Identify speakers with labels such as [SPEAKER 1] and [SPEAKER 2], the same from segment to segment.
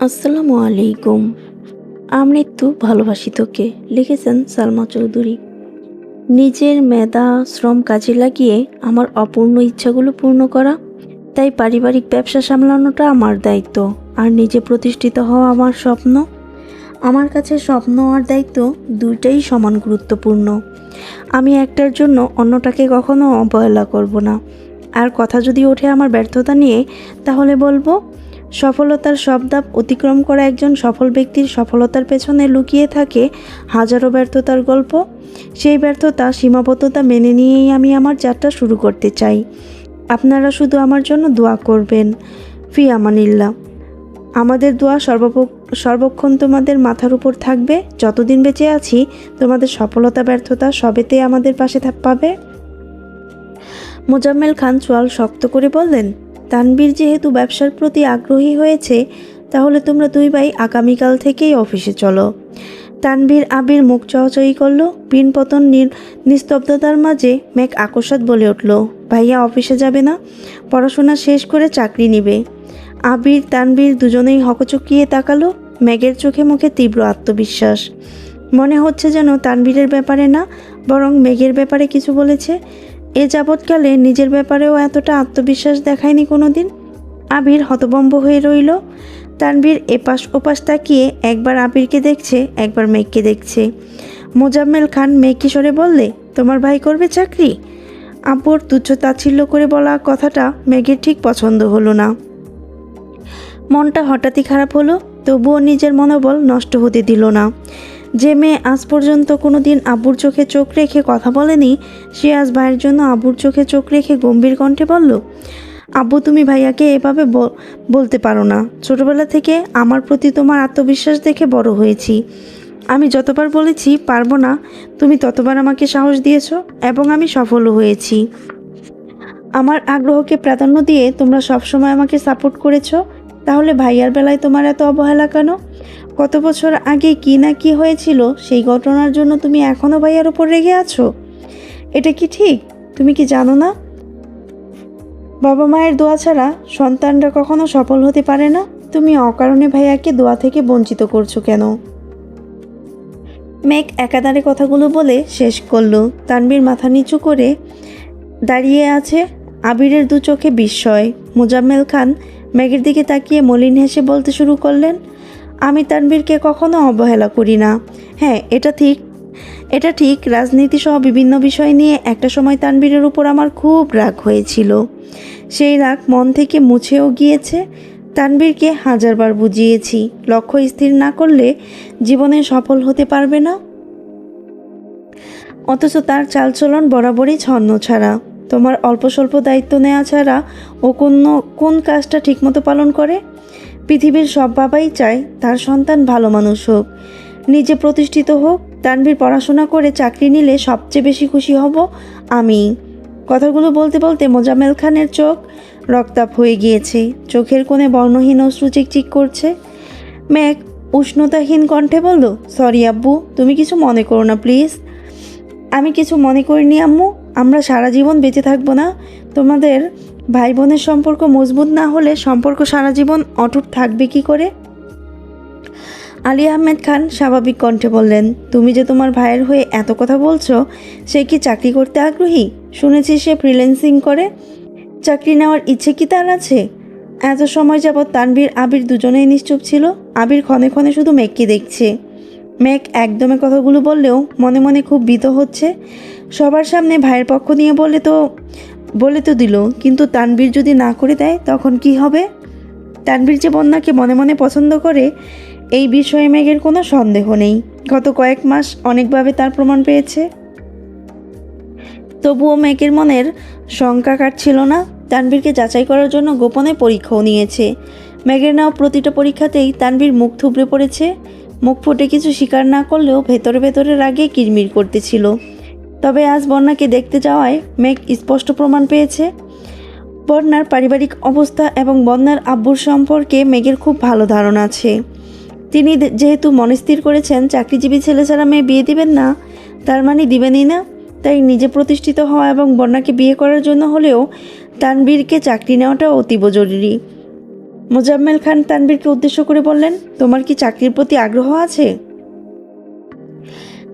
[SPEAKER 1] আসসালামু আলাইকুম। আমৃত্যু ভালোবাসি তোকে লিখেছেন সালমা চৌধুরী। নিজের মেধা শ্রম কাজে লাগিয়ে আমার অপূর্ণ ইচ্ছাগুলো পূর্ণ করা, তাই পারিবারিক ব্যবসা সামলানোটা আমার দায়িত্ব, আর নিজে প্রতিষ্ঠিত হওয়া আমার স্বপ্ন। আমার কাছে স্বপ্ন আর দায়িত্ব দুইটাই সমান গুরুত্বপূর্ণ। আমি একটার জন্য অন্যটাকে কখনো অবহেলা করব না। আর কথা যদি ওঠে আমার ব্যর্থতা নিয়ে, তাহলে বলবো, সফলতার সব ধাপ অতিক্রম করা একজন সফল ব্যক্তির সফলতার পেছনে লুকিয়ে থাকে হাজারো ব্যর্থতার গল্প। সেই ব্যর্থতা সীমাবদ্ধতা মেনে নিয়েই আমি আমার যাত্রা শুরু করতে চাই। আপনারা শুধু আমার জন্য দোয়া করবেন। ফি আমানিল্লাহ। আমাদের দোয়া সর্বক্ষণ তোমাদের মাথার উপর থাকবে। যতদিন বেঁচে আছি, তোমাদের সফলতা ব্যর্থতা সবেতে আমাদের পাশে পাবে। মোজাম্মেল খান চোয়াল শক্ত করে বললেন, তানবীর যেহেতু ব্যবসার প্রতি আগ্রহী হয়েছে, তাহলে তোমরা দুই ভাই আগামীকাল থেকেই অফিসে চলো। তানবীর আবির মুখ চাওয়াচাই করলো। পিনপতন নিস্তব্ধতার মাঝে মেঘ আকস্মাৎ বলে উঠল, ভাইয়া অফিসে যাবে না? পড়াশোনা শেষ করে চাকরি নিবে। আবির তানবীর দুজনেই হকচকিয়ে তাকালো। মেঘের চোখে মুখে তীব্র আত্মবিশ্বাস। মনে হচ্ছে যেন তানবীরের ব্যাপারে না, বরং মেঘের ব্যাপারে কিছু বলেছে। এ যাবৎকালে নিজের ব্যাপারেও এতটা আত্মবিশ্বাস দেখায়নি কোনো দিন। আবির হতভম্ব হয়ে রইল। তানবীর এপাশ ওপাশ তাকিয়ে একবার আবিরকে দেখছে, একবার মেঘকে দেখছে। মোজাম্মেল খান মেঘ কিশোরে বললে, তোমার ভাই করবে চাকরি? আব্বুর তুচ্ছ তাচ্ছিল্য করে বলা কথাটা মেঘের ঠিক পছন্দ হলো না। মনটা হঠাৎই খারাপ হলো, তবুও নিজের মনোবল নষ্ট হতে দিল না। যে মেয়ে আজ পর্যন্ত কোনো দিন আব্বুর চোখে চোখ রেখে কথা বলেনি, সে আজ ভাইয়ের জন্য আব্বুর চোখে চোখ রেখে গম্ভীর কণ্ঠে বলল, আব্বু, তুমি ভাইয়াকে এভাবে বলতে পারো না। ছোটবেলা থেকে আমার প্রতি তোমার আত্মবিশ্বাস দেখে বড় হয়েছি। আমি যতবার বলেছি পারবো না, তুমি ততবার আমাকে সাহস দিয়েছো, এবং আমি সফলও হয়েছি। আমার আগ্রহকে প্রাধান্য দিয়ে তোমরা সবসময় আমাকে সাপোর্ট করেছো। তাহলে ভাইয়ার বেলায় তোমার এত অবহেলা কেন? কত বছর আগে কি না কি হয়েছিল, সেই ঘটনার জন্য তুমি এখনও ভাইয়ার উপর রেগে আছো? এটা কি ঠিক? তুমি কি জানো না, বাবা মায়ের দোয়া ছাড়া সন্তানরা কখনো সফল হতে পারে না? তুমি অকারণে ভাইয়াকে দোয়া থেকে বঞ্চিত করছো কেন? মেঘ একাধারে কথাগুলো বলে শেষ করলো। তানবীর মাথা নিচু করে দাঁড়িয়ে আছে, আবিরের দু চোখে বিস্ময়। মোজাম্মেল খান মেঘের দিকে তাকিয়ে মলিন হেসে বলতে শুরু করলেন, আমি তানবীরকে কখনো অবহেলা করি না। হ্যাঁ, এটা ঠিক রাজনীতি সহ বিভিন্ন বিষয় নিয়ে একটা সময় তানবীরের উপর আমার খুব রাগ হয়েছিল। সেই রাগ মন থেকে মুছেও গিয়েছে। তানবীরকে হাজারবার বুঝিয়েছি, লক্ষ্য স্থির না করলে জীবনে সফল হতে পারবে না। অথচ তার চালচলন বরাবরই ছন্ন ছাড়া। তোমার অল্প স্বল্প দায়িত্ব নেওয়া ছাড়া ও কোন কাজটা ঠিকমতো পালন করে? পৃথিবীর সব বাবাই চায় তার সন্তান ভালো মানুষ হোক, নিজে প্রতিষ্ঠিত হোক। তানবীর পড়াশোনা করে চাকরি নিলে সবচেয়ে বেশি খুশি হব আমি। কথাগুলো বলতে বলতে মোজাম্মেল খানের চোখ রক্তাভ হয়ে গিয়েছে, চোখের কোণে বর্ণহীন অশ্রু চিকচিক করছে। মেঘ উষ্ণতাহীন কণ্ঠে বলল, সরি আব্বু, তুমি কিছু মনে করো না প্লিজ। আমি কিছু মনে করিনি আম্মু। আমরা সারা জীবন বেঁচে থাকবো না? তোমাদের ভাই বোনের সম্পর্ক মজবুত না হলে সম্পর্ক সারা জীবন অটুট থাকবে কি করে? আলী আহমেদ খান স্বাভাবিক কণ্ঠে বললেন, তুমি যে তোমার ভাইয়ের হয়ে এত কথা বলছো, সে কি চাকরি করতে আগ্রহী? শুনেছি সে ফ্রিল্যান্সিং করে। চাকরি নেওয়ার ইচ্ছে কি তার আছে? এত সময় যাবৎ তানবীর আবির দুজনেই নিশ্চুপ ছিল। আবির ক্ষণে ক্ষণে শুধু মেঘকে দেখছে। মেঘ একদমে কথাগুলো বললেও মনে মনে খুব ভীত হচ্ছে। সবার সামনে ভাইয়ের পক্ষ নিয়ে বলে তো দিল, কিন্তু তানবীর যদি না করে দেয় তখন কি হবে? তানবীর যে বন্যাকে মনে মনে পছন্দ করে, এই বিষয়ে মেঘের কোনো সন্দেহ নেই। গত কয়েক মাস অনেকভাবে তার প্রমাণ পেয়েছে। তবুও মেঘের মনের শঙ্কা কাটছিল না। তানবীরকে যাচাই করার জন্য গোপনে পরীক্ষাও নিয়েছে। মেঘের নেওয়া প্রতিটা পরীক্ষাতেই তানবীর মুখ থুবড়ে পড়েছে। মুখ ফুটে কিছু স্বীকার না করলেও ভেতরে ভেতরে রাগে কিরমির করতেছিল। তবে আজ বন্যাকে দেখতে যাওয়ায় মেঘ স্পষ্ট প্রমাণ পেয়েছে। বন্যার পারিবারিক অবস্থা এবং বন্যার আব্বুর সম্পর্কে মেঘের খুব ভালো ধারণা আছে। তিনি যেহেতু মনস্থির করেছেন চাকরিজীবী ছেলে ছাড়া মেয়ে বিয়ে দিবেন না, তার মানে দিবেনই না। তাই নিজে প্রতিষ্ঠিত হওয়া এবং বন্যাকে বিয়ে করার জন্য হলেও তানবীরকে চাকরি নেওয়াটা অতীব জরুরি। মোজাম্মেল খান তানবীরকে উদ্দেশ্য করে বললেন, তোমার কি চাকরির প্রতি আগ্রহ আছে?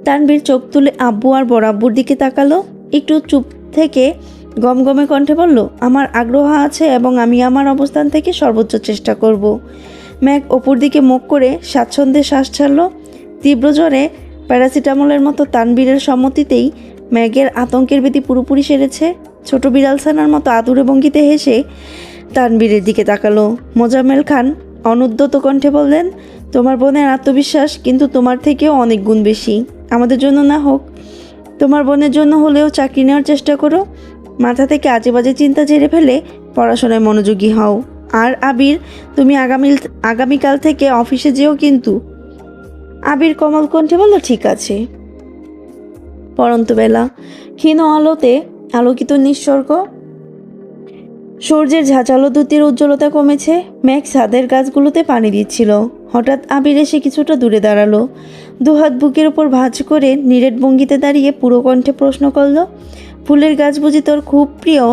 [SPEAKER 1] তানবীর চোখ তুলে আব্বু আর বড় আব্বুর দিকে তাকালো। একটু চুপ থেকে গমগমে কণ্ঠে বলল, আমার আগ্রহ আছে এবং আমি আমার অবস্থান থেকে সর্বোচ্চ চেষ্টা করব। ম্যাক অপুর দিকে মুখ করে স্বাচ্ছন্দ্যে শ্বাস ছাড়ল। তীব্র জ্বরে প্যারাসিটামলের মতো তানবীরের সম্মতিতেই ম্যাগের আতঙ্কের ভীতি পুরোপুরি সেরেছে। ছোট বিড়াল ছানার মতো আদুরে ভঙ্গিতে হেসে তানবীরের দিকে তাকালো। মোজাম্মেল খান অনুদ্যত কণ্ঠে বললেন, তোমার বোনের আত্মবিশ্বাস কিন্তু তোমার থেকেও অনেক গুণ বেশি। আমাদের জন্য না হোক, তোমার বোনের জন্য হলেও চাকরি নেওয়ার চেষ্টা করো। মাথা থেকে আজে বাজে চিন্তা ঝেড়ে ফেলে পড়াশোনায় মনোযোগী হও। আর আবির, তুমি আগামীকাল থেকে অফিসে যেও কিন্তু। আবির কোমল কণ্ঠে বলল, ঠিক আছে। পরন্ত বেলা, ক্ষীণ আলোতে আলোকিত নিঃসর্গ, সূর্যের ঝাঁঝালো দ্যুতির উজ্জ্বলতা কমেছে। মেঘ ছাদের গাছগুলোতে পানি দিচ্ছিল। হঠাৎ আবির এসে কিছুটা দূরে দাঁড়ালো। দুহাত বুকের উপর ভাঁজ করে নিরেট ভঙ্গিতে দাঁড়িয়ে পুরো কণ্ঠে প্রশ্ন করল, ফুলের গাছ বুঝি তোর খুব প্রিয়?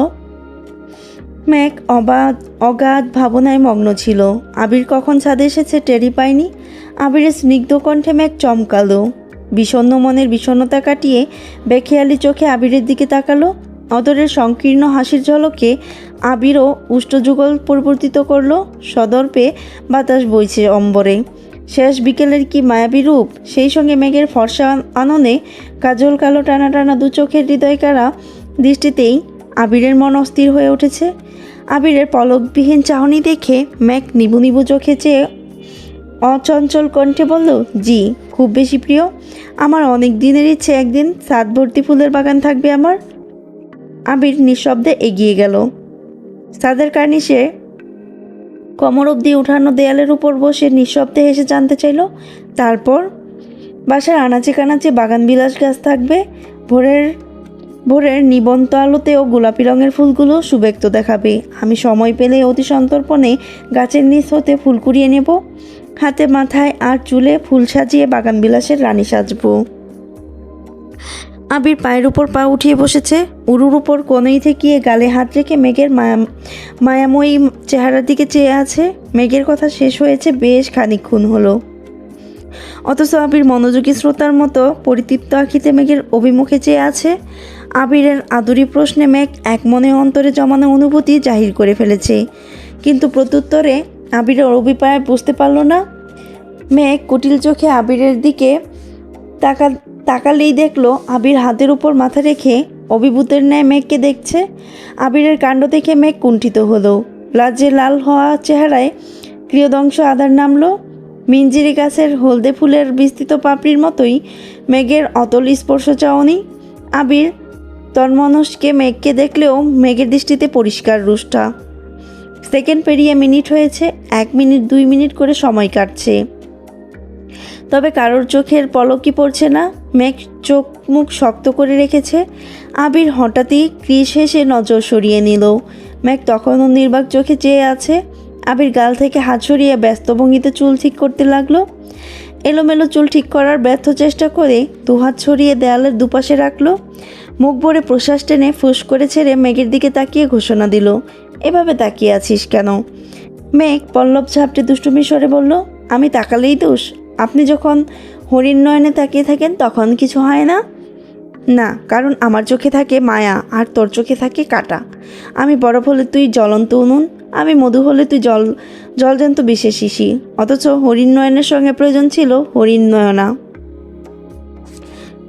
[SPEAKER 1] মেঘ অগাধ ভাবনায় মগ্ন ছিল। আবির কখন ছাদে এসেছে টেরি পায়নি। আবিরের স্নিগ্ধ কণ্ঠে মেঘ চমকালো। বিষণ্ণ মনের বিষণ্ণতা কাটিয়ে বেখেয়ালি চোখে আবিরের দিকে তাকালো। অদরের সংকীর্ণ হাসির ঝলকে আবিরও উষ্টযুগল পরিবর্তিত করল। সদর্পে বাতাস বইছে অম্বরে। শেষ বিকেলের কি মায়াবী রূপ! সেই সঙ্গে মেঘের ফর্সা আননে কাজল কালো টানা টানা দু চোখের হৃদয়কারা দৃষ্টিতেই আবিরের মন অস্থির হয়ে উঠেছে। আবিরের পলকবিহীন চাহনি দেখে মেঘ নিবু নিবু চোখে চেয়ে অচঞ্চল কণ্ঠে বলল, জি, খুব বেশি প্রিয়। আমার অনেক দিনের ইচ্ছে একদিন ছাদ ভর্তি ফুলের বাগান থাকবে আমার। আবির নিঃশব্দে এগিয়ে গেল। ছাদের কার্নিশে কোমর অবধি উঠানো দেয়ালের উপর বসে নিঃশব্দে হেসে জানতে চাইল, তারপর বাসার আনাচে কানাচে বাগান বিলাস গাছ থাকবে। ভোরের নিবন্ত আলোতেও গোলাপি রঙের ফুলগুলো সুব্যক্ত দেখাবে। আমি সময় পেলে অতি সন্তর্পণে গাছের নিচ হতে ফুল কুড়িয়ে নেব। হাতে মাথায় আর চুলে ফুল সাজিয়ে বাগান বিলাসের রানী সাজবো। আবির পায়ের উপর পা উঠিয়ে বসেছে। উরুর উপর কোণেই থেকিয়ে গালে হাত রেখে মেঘের মায়াময়ী চেহারার দিকে চেয়ে আছে। মেঘের কথা শেষ হয়েছে বেশ খানিকক্ষণ হলো, অথচ আবির মনোযোগী শ্রোতার মতো পরিতৃপ্ত আঁখিতে মেঘের অভিমুখে চেয়ে আছে। আবিরের আদুরি প্রশ্নে মেঘ এক মনে অন্তরে জমানো অনুভূতি জাহির করে ফেলেছে, কিন্তু প্রত্যুত্তরে আবিরের অভিপ্রায় বুঝতে পারল না। মেঘ কুটিল চোখে আবিরের দিকে তাকালেই দেখলো আবির হাতের উপর মাথা রেখে অভিভূতের ন্যায় মেঘকে দেখছে। আবিরের কাণ্ড দেখে মেঘ কুণ্ঠিত হলো। লাজ্জে লাল হওয়া চেহারায় ক্রিয়দংশ আধার নামলো। মিঞ্জিরি গাছের হলদে ফুলের বিস্তৃত পাপড়ির মতোই মেঘের অতল স্পর্শ চাওনি। আবির তন্মনস্কে মেঘকে দেখলেও মেঘের দৃষ্টিতে পরিষ্কার রুষ্ঠা। সেকেন্ড পেরিয়ে মিনিট হয়েছে, 1 মিনিট 2 মিনিট করে সময় কাটছে, তবে কারোর চোখের পলকই পড়ছে না। মেঘ চোখ মুখ শক্ত করে রেখেছে। আবির হঠাৎই ক্রিস হেসে নজর সরিয়ে নিল। মেঘ তখনও নির্বাক চোখে চেয়ে আছে। আবির গাল থেকে হাত সরিয়ে ব্যস্ত ভঙ্গিতে চুল ঠিক করতে লাগলো। এলোমেলো চুল ঠিক করার ব্যর্থ চেষ্টা করে দুহাত ছড়িয়ে দেয়ালের দুপাশে রাখলো। মুখ ভরে প্রশ্বাস টেনে ফুস করে ছেড়ে মেঘের দিকে তাকিয়ে ঘোষণা দিল, এভাবে তাকিয়ে আছিস কেন? মেঘ পল্লব ঝাপটে দুষ্টুমি স্বরে বলল, আমি তাকালেই দোষ? আপনি যখন হরিণ নয়নে তাকিয়ে থাকেন তখন কিছু হয় না? না, কারণ আমার চোখে থাকে মায়া আর তোর চোখে থাকে কাঁটা। আমি বরফ হলে তুই জ্বলন্ত উনুন, আমি মধু হলে তুই জলজান্ত বিশেষ শিশি। অথচ হরিণ নয়নের সঙ্গে প্রয়োজন ছিল হরিণ নয়না।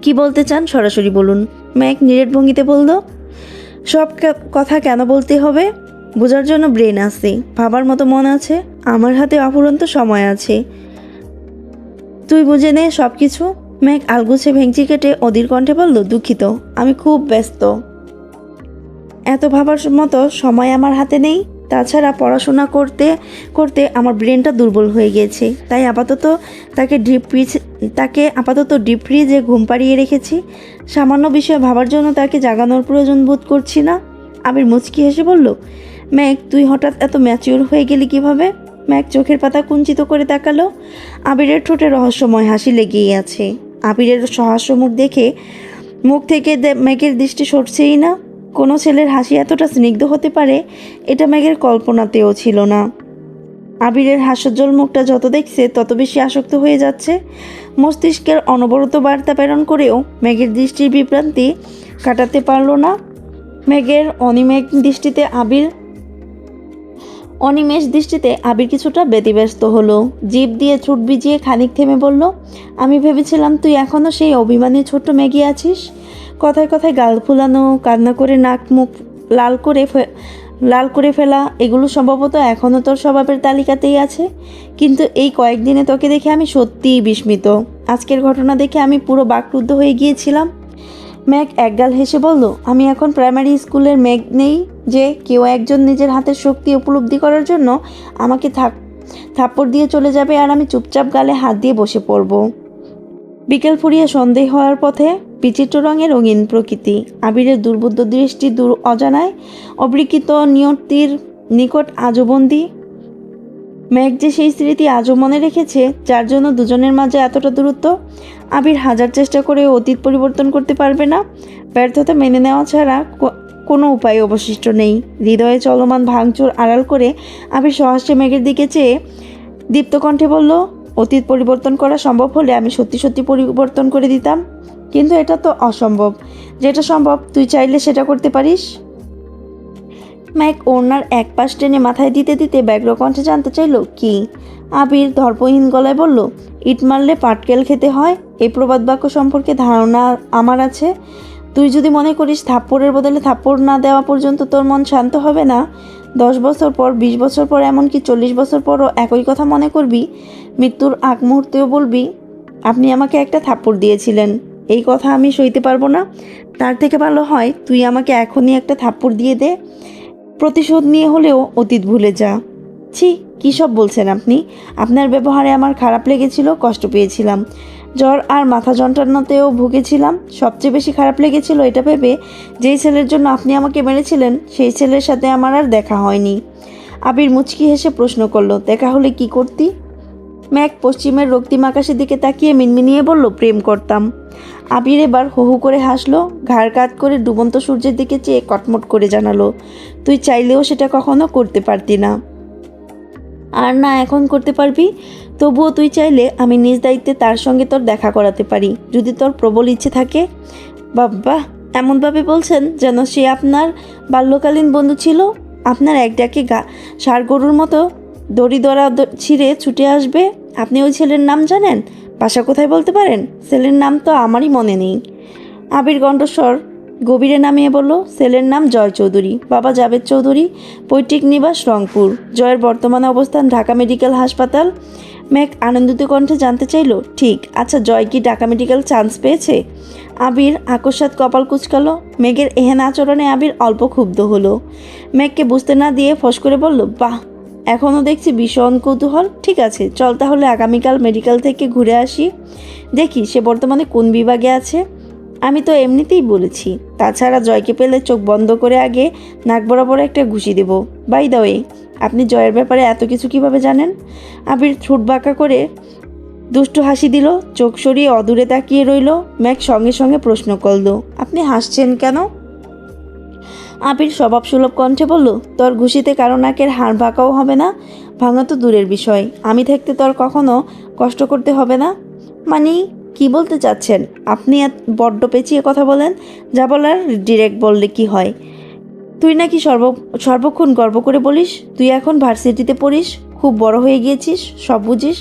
[SPEAKER 1] কি বলতে চান সরাসরি বলুন। মেঘ নিরেট ভঙ্গিতে বলল, সব কথা কেন বলতে হবে? বোঝার জন্য ব্রেন আছে, ভাবার মতো মন আছে, আমার হাতে অফুরন্ত সময় আছে। তুই বুঝে নে সব কিছু। মেঘ আলগুছে ভেঙচি কেটে অধীর কণ্ঠে বলল, দুঃখিত, আমি খুব ব্যস্ত, এত ভাবার মতো সময় আমার হাতে নেই। তাছাড়া পড়াশোনা করতে করতে আমার ব্রেনটা দুর্বল হয়ে গিয়েছে, তাই আপাতত তাকে ডিপ ফ্রিজে ঘুম পাড়িয়ে রেখেছি। সামান্য বিষয় ভাবার জন্য তাকে জাগানোর প্রয়োজন বোধ করছি না। আবির মুচকি হেসে বলল, মেঘ, তুই হঠাৎ এত ম্যাচিওর হয়ে গেলি কিভাবে? মেঘ চোখের পাতা কুঞ্চিত করে তাকালো। আবিরের ঠোঁটে রহস্যময় হাসি লেগেই আছে। আবিরের সহাস্য মুখ থেকে মেঘের দৃষ্টি সরছেই না। কোনো ছেলের হাসি এতটা স্নিগ্ধ হতে পারে এটা মেঘের কল্পনাতেও ছিল না। আবিরের হাস্যোজ্জ্বল মুখটা যত দেখছে তত বেশি আসক্ত হয়ে যাচ্ছে। মস্তিষ্কের অনবরত বার্তা প্রেরণ করেও মেঘের দৃষ্টির বিভ্রান্তি কাটাতে পারল না। মেঘের অনিমেষ দৃষ্টিতে আবির কিছুটা ব্যতিব্যস্ত হলো। জিভ দিয়ে ঠোঁট ভিজিয়ে খানিক থেমে বলল, আমি ভেবেছিলাম তুই এখনও সেই অভিমানী ছোট্ট মেঘি আছিস। কথায় কথায় গাল ফুলানো, কান্না করে নাক মুখ লাল করে ফেলা, এগুলো সম্ভবত এখনও তোর স্বভাবের তালিকাতেই আছে। কিন্তু এই কয়েকদিনে তোকে দেখে আমি সত্যিই বিস্মিত। আজকের ঘটনা দেখে আমি পুরো বাকরুদ্ধ হয়ে গিয়েছিলাম। মেঘ একগাল হেসে বলল, আমি এখন প্রাইমারি স্কুলের মেঘ নেই যে কেউ একজন নিজের হাতের শক্তি উপলব্ধি করার জন্য আমাকে থাপ্পড় দিয়ে চলে যাবে আর আমি চুপচাপ গালে হাত দিয়ে বসে পড়ব। বিকেল ফুরিয়ে সন্ধে হওয়ার পথে বিচিত্র রঙের রঙিন প্রকৃতি, আবিরের দুর্বোধ্য দৃষ্টি দূর অজানায় অবিকৃত নিয়তির নিকট আজও বন্দী। মেঘ যে সেই স্মৃতি আজও মনে রেখেছে যার জন্য দুজনের মাঝে এতটা দূরত্ব। আবির হাজার চেষ্টা করে অতীত পরিবর্তন করতে পারবে না। ব্যর্থতা মেনে নেওয়া ছাড়া কোনো উপায় অবশিষ্ট নেই। হৃদয়ে চলমান ভাঙচুর আড়াল করে আবির সহস্রে মেঘের দিকে চেয়ে দীপ্ত কণ্ঠে বলল, অতীত পরিবর্তন করা সম্ভব হলে আমি সত্যি সত্যি পরিবর্তন করে দিতাম, কিন্তু এটা তো অসম্ভব। যেটা সম্ভব তুই চাইলে সেটা করতে পারিস। মেঘ ওড়নার এক পাশ টেনে মাথায় দিতে দিতে ব্যগ্র কণ্ঠে জানতে চাইল, কি? আবির দর্পহীন গলায় বলল, ইট মারলে পাটকেল খেতে হয়, এই প্রবাদ বাক্য সম্পর্কে ধারণা আমার আছে। তুই যদি মনে করিস থাপ্পড়ের বদলে থাপ্পড় না দেওয়া পর্যন্ত তোর মন শান্ত হবে না, 10 বছর পর, 20 বছর পর, এমনকি 40 বছর পরও একই কথা মনে করবি। মৃত্যুর আগ মুহূর্তেও বলবি, আপনি আমাকে একটা থাপ্পড় দিয়েছিলেন। এই কথা আমি সইতে পারবো না। তার থেকে ভালো হয় তুই আমাকে এখনই একটা থাপ্পড় দিয়ে দে। প্রতিশোধ নিয়ে হলেও অতীত ভুলে যা। ছি, কী সব বলছেন আপনি? আপনার ব্যবহারে আমার খারাপ লেগেছিল, কষ্ট পেয়েছিলাম, জ্বর আর মাথা যন্ত্রণাতেও ভুগেছিলাম। সবচেয়ে বেশি খারাপ লেগেছিল এটা ভেবে যেই ছেলের জন্য আপনি আমাকে মেরেছিলেন সেই ছেলের সাথে আমার আর দেখা হয়নি। আবির মুচকি হেসে প্রশ্ন করল, দেখা হলে কি করতি? মেঘ পশ্চিমের রক্তিম আকাশের দিকে তাকিয়ে মিনমিনিয়ে বলল, প্রেম করতাম। আবির এবার হু হু করে হাসলো, ঘাড় কাত করে ডুবন্ত সূর্যের দিকে চেয়ে কটমট করে জানালো, তুই চাইলেও সেটা কখনো করতে পারতি না। আর না এখন করতে পারবি। তবুও তুই চাইলে আমি নিজ দায়িত্বে তার সঙ্গে তোর দেখা করাতে পারি, যদি তোর প্রবল ইচ্ছে থাকে। বাবা, এমনভাবে বলছেন যেন সে আপনার বাল্যকালীন বন্ধু ছিল। আপনার এক ডাকে ষাঁড় গরুর মতো দড়ি দড়া ছিঁড়ে ছুটে আসবে। আপনি ওই ছেলের নাম জানেন? বাসা কোথায় বলতে পারেন? ছেলের নাম তো আমারই মনে নেই। আবির কণ্ঠস্বর গভীরে নামিয়ে বলল, ছেলের নাম জয় চৌধুরী, বাবা জাবেদ চৌধুরী, পৈতৃক নিবাস রংপুর, জয়ের বর্তমানে অবস্থান ঢাকা মেডিকেল হাসপাতাল। মেঘ আনন্দিত কণ্ঠে জানতে চাইল, ঠিক, আচ্ছা জয় কি ঢাকা মেডিকেল চান্স পেয়েছে? আবির আকস্মাৎ কপাল কুঁচকালো। মেঘের এহেন আচরণে আবির অল্প ক্ষুব্ধ হলো। মেঘকে বুঝতে না দিয়ে ফস করে বলল, বাহ, এখনও দেখছি ভীষণ কৌতূহল। ঠিক আছে, চল তাহলে আগামীকাল মেডিকেল থেকে ঘুরে আসি, দেখি সে বর্তমানে কোন বিভাগে আছে। আমি তো এমনিতেই বলেছি। তাছাড়া জয়কে পেলে চোখ বন্ধ করে আগে নাক বরাবর একটা ঘুষি দেব। বাই দ্য ওয়ে, আপনি জয়ের ব্যাপারে এত কিছু কিভাবে জানেন? আবির ঠোঁট বাঁকা করে দুষ্টু হাসি দিল, চোখ সরিয়ে অদূরে তাকিয়ে রইল। ম্যাক সঙ্গে সঙ্গে প্রশ্ন করল, আপনি হাসছেন কেন? আবির স্বভাবসুলভ কণ্ঠে বলল, তোর ঘুষিতে কারো নাকের হাড় বাঁকাও হবে না, ভাঙা তো দূরের বিষয়, আমি থাকতে তোর কখনো কষ্ট করতে হবে না। মানে কি বলতে চাচ্ছেন আপনি? বড্ড পেঁচিয়ে কথা বলেন। যা বলার ডিরেক্ট বললে কি হয়? তুই নাকি সর্বক্ষণ গর্ব করে বলিস তুই এখন ভার্সিটিতে পড়িস, খুব বড় হয়ে গিয়েছিস, সব বুঝিস।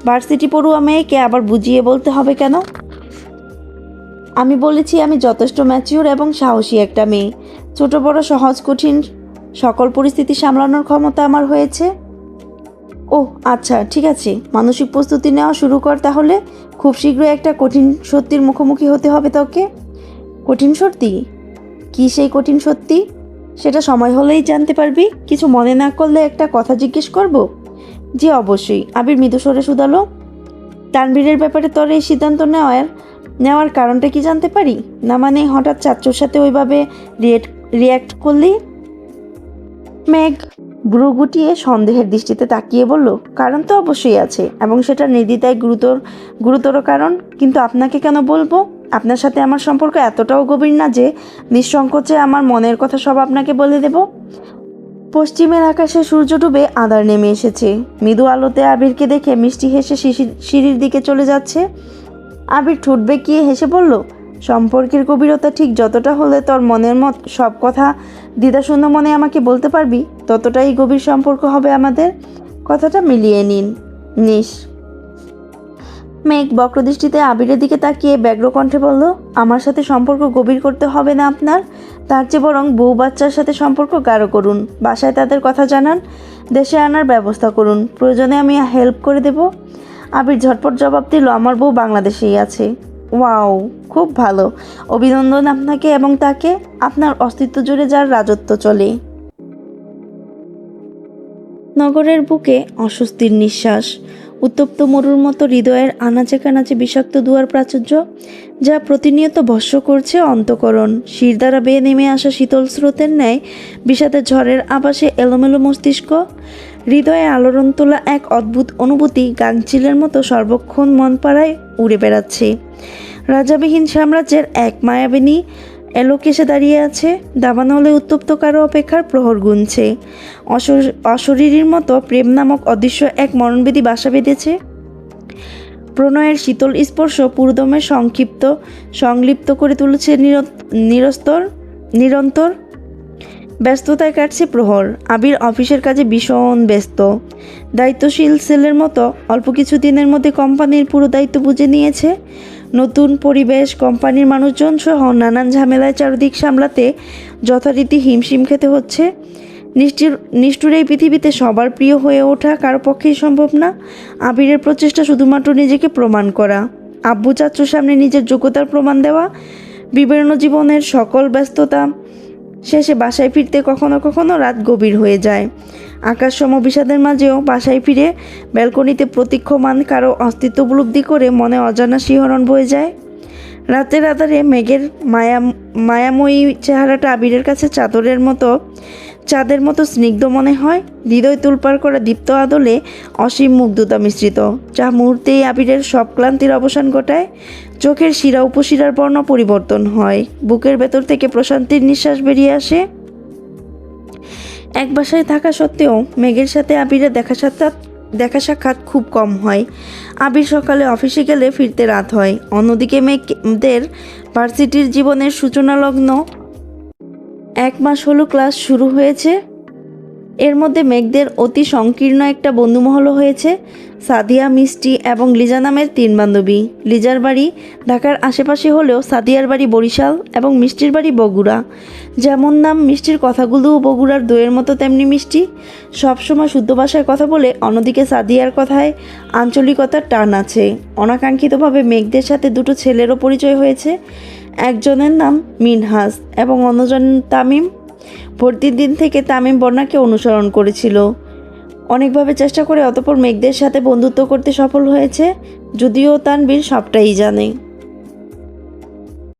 [SPEAKER 1] ভার্সিটি পড়ুয়া মেয়েকে আবার বুঝিয়ে বলতে হবে কেন? আমি বলেছি আমি যথেষ্ট ম্যাচিওর এবং সাহসী একটা মেয়ে। ছোট বড় সহজ কঠিন সকল পরিস্থিতি সামলানোর ক্ষমতা আমার হয়েছে। ও আচ্ছা, ঠিক আছে, মানসিক প্রস্তুতি নেওয়া শুরু কর তাহলে। খুব শীঘ্রই একটা কঠিন সত্যির মুখোমুখি হতে হবে তোকে। কঠিন সত্যি? কী সেই কঠিন সত্যি? সেটা সময় হলেই জানতে পারবি। কিছু মনে না করলে একটা কথা জিজ্ঞেস করব? জি অবশ্যই। আবির মৃদুস্বরে শুধালো, তানভীরের ব্যাপারে তোর এই সিদ্ধান্ত নেওয়ার কারণটা কি জানতে পারি? না মানে হঠাৎ চাচ্চুর সাথে ওইভাবে রিয়্যাক্ট করলি? মেঘ ভ্রু গুটিয়ে সন্দেহের দৃষ্টিতে তাকিয়ে বলল, কারণ তো অবশ্যই আছে, এবং সেটা নির্দ্বিধায় গুরুতর কারণ। কিন্তু আপনাকে কেন বলবো? আপনার সাথে আমার সম্পর্ক এতটাও গভীর না যে নিঃসংকোচে আমার মনের কথা সব আপনাকে বলে দেব। পশ্চিমের আকাশে সূর্য ডুবে আঁধার নেমে এসেছে। মৃদু আলোতে আবিরকে দেখে মিষ্টি হেসে সিঁড়ির দিকে চলে যাচ্ছে। আবির ঠোঁট বেঁকিয়ে হেসে বলল, সম্পর্কের গভীরতা ঠিক যতটা হলে তোর মনের সব কথা দ্বিধাশূন্য মনে আমাকে বলতে পারবি, ততটাই গভীর সম্পর্ক হবে আমাদের। কথাটা মিলিয়ে নিস। মেঘ বক্রদৃষ্টিতে আবিরের দিকে তাকিয়ে ব্যগ্র কণ্ঠে বলল, আমার সাথে সম্পর্ক গভীর করতে হবে না আপনার, তার চেয়ে বরং বউ বাচ্চার সাথে সম্পর্ক গাঢ় করুন, বাসায় তাদের কথা জানান, দেশে আনার ব্যবস্থা করুন, প্রয়োজনে আমি হেল্প করে দেব। আবির ঝটপট জবাব দিল, আমার বউ বাংলাদেশেই আছে। ওয়াও, খুব ভালো, অভিনন্দন আপনাকে এবং তাকে, আপনার অস্তিত্ব জুড়ে যার রাজত্ব চলে। নগরের বুকে অস্বস্তির নিঃশ্বাস, উত্তপ্ত মরুর মতো হৃদয়ের আনাচে কানাচে বিষাক্ত দুয়ার প্রাচুর্য, যা প্রতিনিয়ত ভস্ম করছে অন্তঃকরণ। শির দ্বারা বেয়ে নেমে আসা শীতল স্রোতের ন্যায় বিষাদের ঝড়ের আবাসে এলোমেলো মস্তিষ্ক, হৃদয়ে আলোড়ন তোলা এক অদ্ভুত অনুভূতি গাংচিলের মতো সর্বক্ষণ মন পাড়ায় উড়ে বেড়াচ্ছে। রাজাবিহীন সাম্রাজ্যের এক মায়াবিনী এলোক এসে দাঁড়িয়ে আছে, দাবানো হলে উত্তপ্ত কারো অপেক্ষার প্রহর গুনছে। অশরীরীর মতো প্রেম নামক অদৃশ্য এক মরণবেদী বাসা বেঁধেছে। প্রণয়ের শীতল স্পর্শ পুরোদমে সংলিপ্ত করে তুলেছে নিরন্তর ব্যস্ততায় কাটছে প্রহর। আবির অফিসের কাজে ভীষণ ব্যস্ত। দায়িত্বশীল সেলের মতো অল্প কিছু দিনের মধ্যে কোম্পানির পুরো দায়িত্ব বুঝে নিয়েছে। নতুন পরিবেশ, কোম্পানির মানুষজন সহ নানান ঝামেলায় চারদিক সামলাতে যথারীতি হিমশিম খেতে হচ্ছে। নিষ্ঠুর এই পৃথিবীতে সবার প্রিয় হয়ে ওঠা কারো পক্ষেই সম্ভব না। আবিরের প্রচেষ্টা শুধুমাত্র নিজেকে প্রমাণ করা, আব্বু চাচ্চুর সামনে নিজের যোগ্যতার প্রমাণ দেওয়া। বিবর্ণ জীবনের সকল ব্যস্ততা শেষে বাসায় ফিরতে কখনো কখনো রাত গভীর হয়ে যায়। আকাশসম বিষাদের মাঝেও বাসায় ফিরে ব্যালকনিতে প্রতীক্ষমান কারো অস্তিত্ব উপলব্ধি করে মনে অজানা শিহরণ বয়ে যায়। রাতের আধারে মেঘের মায়াময়ী চেহারাটা আবিরের কাছে চাঁদের মতো স্নিগ্ধ মনে হয়। হৃদয় তুলপার করা দীপ্ত আদলে অসীম মুগ্ধতা মিশ্রিত, যা মুহূর্তেই আবিরের সব ক্লান্তির অবসান ঘটায়। চোখের শিরা উপশিরার বর্ণ পরিবর্তন হয়, বুকের ভেতর থেকে প্রশান্তির নিঃশ্বাস বেরিয়ে আসে। এক বাসায় থাকা সত্ত্বেও মেঘের সাথে আবিরের দেখা সাক্ষাৎ খুব কম হয়। আবির সকালে অফিসে গেলে ফিরতে রাত হয়। অন্যদিকে মেঘদের ভার্সিটির জীবনের সূচনা লগ্ন। 1 মাস হলো ক্লাস শুরু হয়েছে। এর মধ্যে মেঘদের অতি সংকীর্ণ একটা বন্ধুমহলও হয়েছে। সাদিয়া, মিষ্টি এবং লিজা নামের 3 বান্ধবী। লিজার বাড়ি ঢাকার আশেপাশে হলেও সাদিয়ার বাড়ি বরিশাল এবং মিষ্টির বাড়ি বগুড়া। যেমন নাম, মিষ্টির কথাগুলোও বগুড়ার দইয়ের মতো তেমনি মিষ্টি, সবসময় শুদ্ধ ভাষায় কথা বলে। অন্যদিকে সাদিয়ার কথায় আঞ্চলিকতার টান আছে। অনাকাঙ্ক্ষিতভাবে মেঘদের সাথে 2 ছেলেরও পরিচয় হয়েছে। একজনের নাম মিনহাজ এবং অন্যজন তামিম। ভর্তির দিন থেকে তামিম বন্যাকে অনুসরণ করেছিল, অনেকভাবে চেষ্টা করে অতঃপর মেঘদের সাথে বন্ধুত্ব করতে সফল হয়েছে, যদিও তানবীর সবটাই জানে।